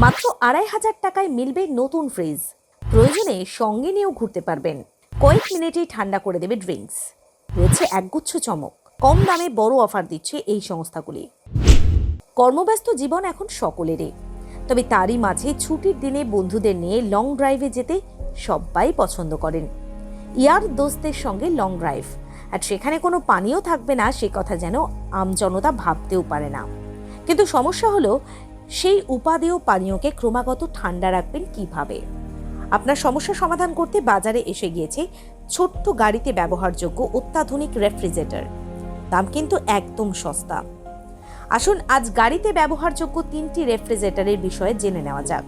মাত্র ২,৫০০ টাকায় মিলবে নতুন ফ্রিজ। প্রয়োজনে সঙ্গে নিয়েও ঘুরতে পারবেন। কয়েক মিনিটেই ঠান্ডা করে দেবে ড্রিঙ্কস। রয়েছে একগুচ্ছ চমক। কম দামে বড় অফার দিচ্ছে এই সংস্থাগুলি। কর্মব্যস্ত জীবন এখন সকলেরই, তবে তারই মাঝে ছুটির দিনে বন্ধুদের নিয়ে লং ড্রাইভে যেতে সবাই পছন্দ করেন। ইয়ার দোস্তের সঙ্গে লং ড্রাইভ, আর সেখানে কোনো পানীয় থাকবে না সে কথা যেন আমজনতা ভাবতেও পারে না। কিন্তু সমস্যা হলো, সেই উপাদেয় পানীয়কে ক্রমাগত ঠান্ডা রাখবেন কিভাবে? আপনার সমস্যা সমাধান করতে বাজারে এসে গিয়েছে ছোট্ট গাড়িতে ব্যবহারযোগ্য অত্যাধুনিক রেফ্রিজারেটর। দাম কিন্তু একদম সস্তা। আসুন আজ গাড়িতে ব্যবহারযোগ্য 3টি রেফ্রিজারেটরের বিষয়ে জেনে নেওয়া যাক।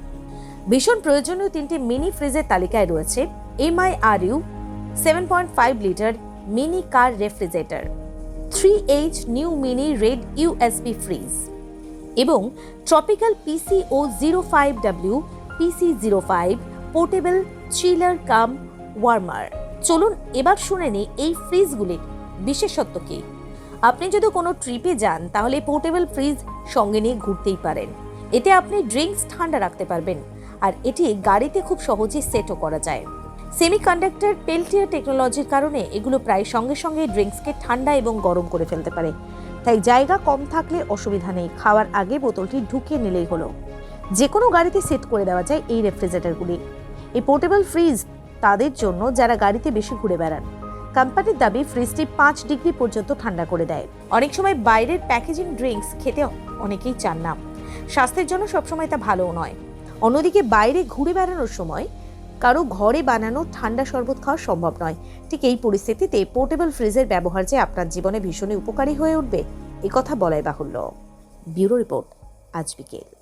ভীষণ প্রয়োজনীয় 3টি মিনি ফ্রিজের তালিকায় রয়েছে MIRU 7.5 litre mini car refrigerator, ThreeH new mini red USB fridge এবং tropical PCO05W PC05 portable chiller cum warmer. চলুন এবার শুনে নিই এই ফ্রিজগুলির বিশেষত্ব কী। আপনি যদি কোনো ট্রিপে যান তাহলে পোর্টেবল ফ্রিজ সঙ্গে নিয়ে ঘুরতেই পারেন। এতে আপনি ড্রিঙ্কস ঠান্ডা রাখতে পারবেন, আর এটি গাড়িতে খুব সহজে সেটও করা যায়। সেমিকন্ডাক্টর পেল্টিয়ার টেকনোলজির কারণে এগুলো প্রায় সঙ্গে সঙ্গে ড্রিঙ্কসকে ঠান্ডা এবং গরম করে ফেলতে পারে। তাই জায়গা কম থাকলে অসুবিধা নেই, খাওয়ার আগে বোতলটি ঢুকিয়ে নিলেই হলো। যে কোনো গাড়িতে সেট করে দেওয়া যায় এই রেফ্রিজারেটরগুলি। এই পোর্টেবল ফ্রিজ তাদের জন্য যারা গাড়িতে বেশি ঘুরে বেড়ান। কোম্পানির দাবি ফ্রিজটি 5 ডিগ্রি পর্যন্ত ঠান্ডা করে দেয়। অনেক সময় বাইরের প্যাকেজিং ড্রিঙ্কস খেতে অনেকেই চান না, স্বাস্থ্যের জন্য সবসময় তা ভালোও নয়। অন্যদিকে বাইরে ঘুরে বেড়ানোর সময় কারো ঘরে বানানো ঠান্ডা শরবত খাওয়া সম্ভব নয়। ঠিক এই পরিস্থিতিতে পোর্টেবল ফ্রিজের ব্যবহার যে আপনার জীবনে ভীষণই উপকারী হয়ে উঠবে, এ কথা বলাই বাহুল্য। ব্যুরো রিপোর্ট, আজ বিকেল।